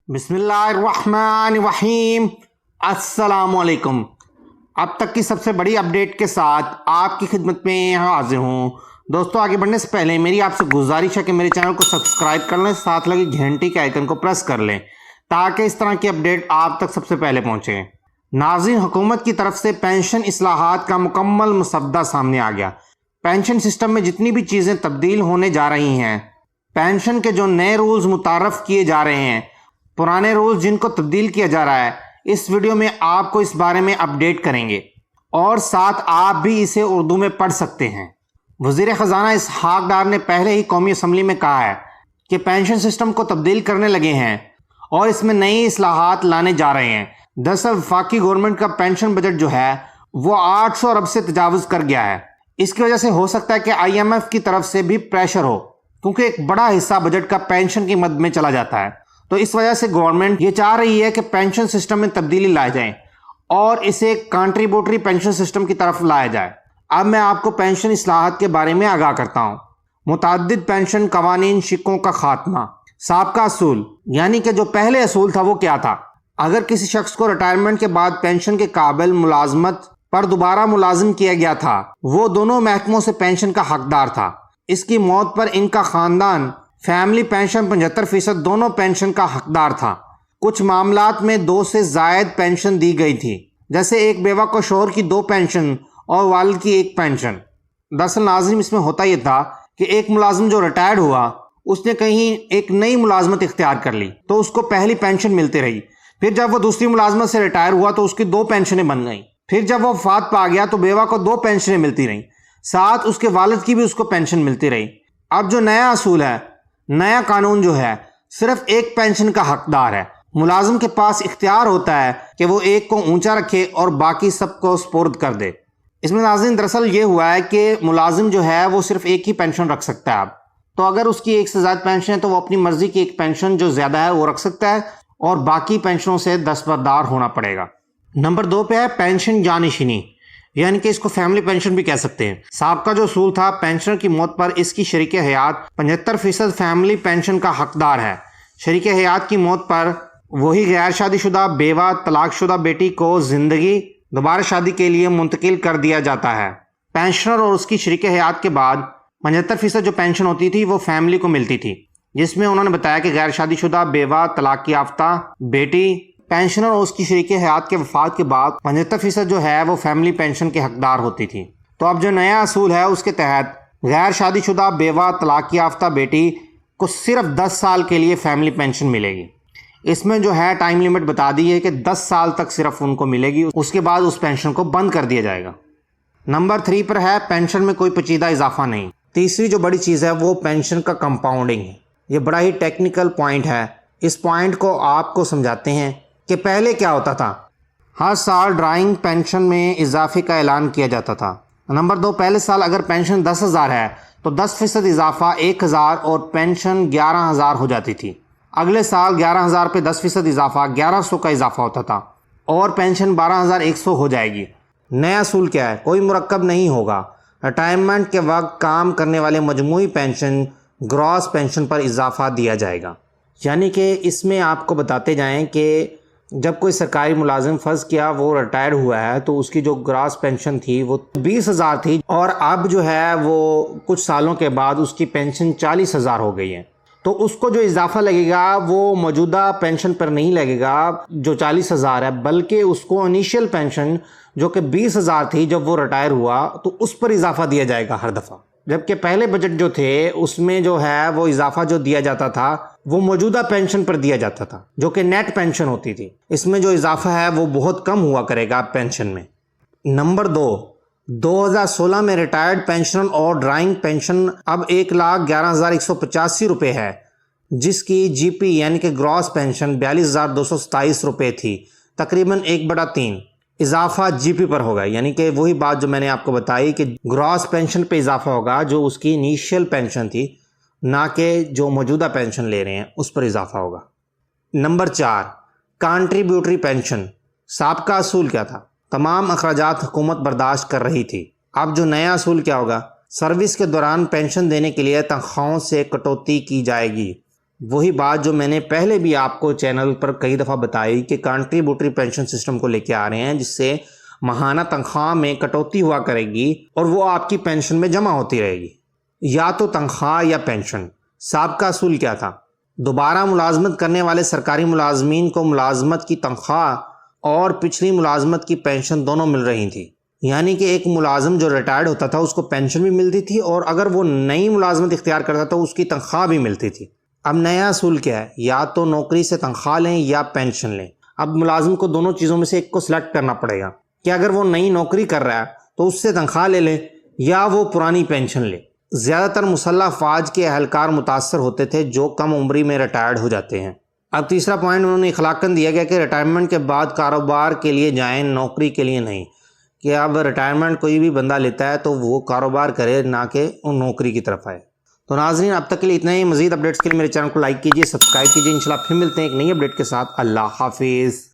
बिस्मिल्लाहिर्रहमानिर्रहीम। अस्सलाम वालेकुम। अब तक की सबसे बड़ी अपडेट के साथ आपकी खिदमत में हाजिर हूँ। दोस्तों, आगे बढ़ने से पहले मेरी आपसे गुजारिश है कि मेरे चैनल को सब्सक्राइब कर लें, साथ लगी घंटी के आइकन को प्रेस कर लें ताकि इस तरह की अपडेट आप तक सबसे पहले पहुँचे। नाज़रीन, हुकूमत की तरफ से पेंशन इस्लाहात का मुकम्मल मसवदा सामने आ गया। पेंशन सिस्टम में जितनी भी चीज़ें तब्दील होने जा रही हैं, पेंशन के जो नए रूल्स मुतारफ़ किए जा रहे हैं, पुराने रूल्स जिनको तब्दील किया जा रहा है, इस वीडियो में आपको इस बारे में अपडेट करेंगे और साथ आप भी इसे उर्दू में पढ़ सकते हैं। वज़ीर ख़जाना इसहाक़ डार ने पहले ही कौमी असम्बली में कहा है कि पेंशन सिस्टम को तब्दील करने लगे हैं और इसमें नई इस्लाहात लाने जा रहे हैं। दरअसल वफाकी गवर्नमेंट का पेंशन बजट जो है वो 800 अरब से तजावुज़ कर गया है। इसकी वजह से हो सकता है कि IMF की तरफ से भी प्रेशर हो, क्योंकि एक बड़ा हिस्सा बजट का पेंशन की मद में चला जाता है। तो इस वजह से गवर्नमेंट ये चाह रही है कि पेंशन सिस्टम में तब्दीली लाई जाए और इसे कंट्रीब्यूटरी पेंशन सिस्टम की तरफ लाया जाए। अब मैं आपको पेंशन इस्लाहात के बारे में आगाह करता हूँ। मुतअद्दिद पेंशन कवानीन शिक्कों का खात्मा। साबका असूल यानी कि जो पहले असूल था वो क्या था? अगर किसी शख्स को रिटायरमेंट के बाद पेंशन के काबिल मुलाजमत पर दोबारा मुलाजिम किया गया था, वो दोनों महकमों से पेंशन का हकदार था। इसकी मौत पर इनका खानदान फैमिली पेंशन 75% दोनों पेंशन का हकदार था। कुछ मामलात में 2 से ज़ायद पेंशन दी गई थी, जैसे एक बेवा को शोहर की 2 पेंशन और वालिद की 1 पेंशन। दरअसल नाज़रीन, इसमें होता यह था कि एक मुलाजिम जो रिटायर्ड हुआ, उसने कहीं एक नई मुलाजमत इख्तियार कर ली तो उसको पहली पेंशन मिलती रही। फिर जब वो दूसरी मुलाजमत से रिटायर हुआ तो उसकी 2 पेंशनें बन गई। फिर जब वो वफात पा गया तो बेवा को 2 पेंशनें मिलती रहीं, साथ उसके वालिद की भी उसको पेंशन मिलती रही। अब जो नया असूल है, नया कानून जो है, सिर्फ 1 पेंशन का हकदार है। मुलाजिम के पास इख्तियार होता है कि वो एक को ऊंचा रखे और बाकी सबको स्पुर्द कर दे। इसमें नाज़रीन दरअसल ये हुआ है कि मुलाजिम जो है वो सिर्फ 1 ही पेंशन रख सकता है। अब तो अगर उसकी 1 से ज़्यादा पेंशन है तो वो अपनी मर्जी की 1 पेंशन जो ज़्यादा है वो रख सकता है और बाकी पेंशनों से दस्तबरदार होना पड़ेगा। नंबर 2 पे है पेंशन जानिशिनी, यानी कि इसको फैमिली पेंशन भी कह सकते हैं। साबका जो असूल था, पेंशनर की मौत पर इसकी शरीक हयात 75% फैमिली पेंशन का हकदार है। शरीक हयात की मौत पर वही गैर शादीशुदा बेवा तलाकशुदा बेटी को जिंदगी दोबारा शादी के लिए मुंतकिल कर दिया जाता है। पेंशनर और उसकी शरीक हयात के बाद 75% जो पेंशन होती थी वो फैमिली को मिलती थी, जिसमें उन्होंने बताया कि गैर शादीशुदा बेवा तलाक याफ्ता बेटी पेंशनर और उसकी शरीक हयात के वफात के बाद 75% जो है वो फैमिली पेंशन के हकदार होती थी। तो अब जो नया असूल है उसके तहत गैर शादीशुदा बेवा तलाक याफ्ता बेटी को सिर्फ 10 साल के लिए फैमिली पेंशन मिलेगी। इसमें जो है टाइम लिमिट बता दी है कि 10 साल तक सिर्फ उनको मिलेगी, उसके बाद उस पेंशन को बंद कर दिया जाएगा। नंबर 3 पर है पेंशन में कोई पेचीदा इजाफा नहीं। तीसरी जो बड़ी चीज़ है वो पेंशन का कंपाउंडिंग है। ये बड़ा ही टेक्निकल पॉइंट है। इस पॉइंट को आपको समझाते हैं कि पहले क्या होता था। हर साल ड्राइंग पेंशन में इजाफे का ऐलान किया जाता था। नंबर 2, पहले साल अगर पेंशन 10,000 है तो 10% इजाफा 1,000 और पेंशन 11,000 हो जाती थी। अगले साल 11,000 पे 10% इजाफा 1,100 का इजाफा होता था और पेंशन 12,100 हो जाएगी। नया असूल क्या है? कोई मुरक्कब नहीं होगा। रिटायरमेंट के वक्त काम करने वाले मजमूई पेंशन ग्रॉस पेंशन पर इजाफा दिया जाएगा। यानी कि इसमें आपको बताते जाएं कि जब कोई सरकारी मुलाजिम फ़र्ज़ किया वो रिटायर हुआ है तो उसकी जो ग्रास पेंशन थी वो 20,000 थी और अब जो है वो कुछ सालों के बाद उसकी पेंशन 40,000 हो गई है। तो उसको जो इजाफा लगेगा वो मौजूदा पेंशन पर नहीं लगेगा जो 40,000 है, बल्कि उसको इनिशियल पेंशन जो कि 20,000 थी जब वो रिटायर हुआ तो उस पर इजाफा दिया जाएगा हर दफ़ा। जबकि पहले बजट जो थे उसमें जो है वो इजाफा जो दिया जाता था वो मौजूदा पेंशन पर दिया जाता था, जो कि नेट पेंशन होती थी। इसमें जो इजाफा है वो बहुत कम हुआ करेगा पेंशन में। नंबर 2, 2016 में रिटायर्ड पेंशन और ड्राइंग पेंशन अब 1,11,185 रुपये है, जिसकी GP यानी कि ग्रॉस पेंशन 42,227 रुपये थी, तकरीबन 1/3 इजाफा GP पर होगा। यानी कि वही बात जो मैंने आपको बताई कि ग्रॉस पेंशन पे इजाफा होगा जो उसकी इनिशियल पेंशन थी, ना कि जो मौजूदा पेंशन ले रहे हैं उस पर इजाफा होगा। Number 4, contributory pension. साबका असूल क्या था? तमाम अखराजात हुकूमत बर्दाश्त कर रही थी। अब जो नया असूल क्या होगा? सर्विस के दौरान पेंशन देने के लिए तनख्वाहों से कटौती की जाएगी। وہی بات جو میں نے پہلے بھی آپ کو چینل پر کئی دفعہ بتائی کہ کنٹریبیوٹری پینشن سسٹم کو لے کے آ رہے ہیں، جس سے ماہانہ تنخواہ میں کٹوتی ہوا کرے گی اور وہ آپ کی پینشن میں جمع ہوتی رہے گی، یا تو تنخواہ یا پینشن۔ سابقہ اصول کیا تھا؟ دوبارہ ملازمت کرنے والے سرکاری ملازمین کو ملازمت کی تنخواہ اور پچھلی ملازمت کی پینشن دونوں مل رہی تھی، یعنی کہ ایک ملازم جو ریٹائرڈ ہوتا تھا اس کو پینشن بھی ملتی تھی، اور اگر وہ نئی ملازمت اختیار کرتا تھا اس کی تنخواہ بھی ملتی تھی۔ اب نیا اصول کیا ہے؟ یا تو نوکری سے تنخواہ لیں یا پینشن لیں۔ اب ملازم کو دونوں چیزوں میں سے ایک کو سلیکٹ کرنا پڑے گا کہ اگر وہ نئی نوکری کر رہا ہے تو اس سے تنخواہ لے لیں یا وہ پرانی پینشن لے۔ زیادہ تر مسلح افواج کے اہلکار متاثر ہوتے تھے جو کم عمری میں ریٹائرڈ ہو جاتے ہیں۔ اب تیسرا پوائنٹ انہوں نے اخلاقاً دیا گیا کہ ریٹائرمنٹ کے بعد کاروبار کے لیے جائیں، نوکری کے لیے نہیں، کہ اب ریٹائرمنٹ کوئی بھی بندہ لیتا ہے تو وہ کاروبار کرے، نہ کہ نوکری کی طرف آئے۔ تو ناظرین اب تک کے لیے اتنا ہی۔ مزید اپڈیٹس کے لیے میرے چینل کو لائک کیجیے، سبسکرائب کیجیے۔ انشاءاللہ پھر ملتے ہیں ایک نئی اپڈیٹ کے ساتھ۔ اللہ حافظ۔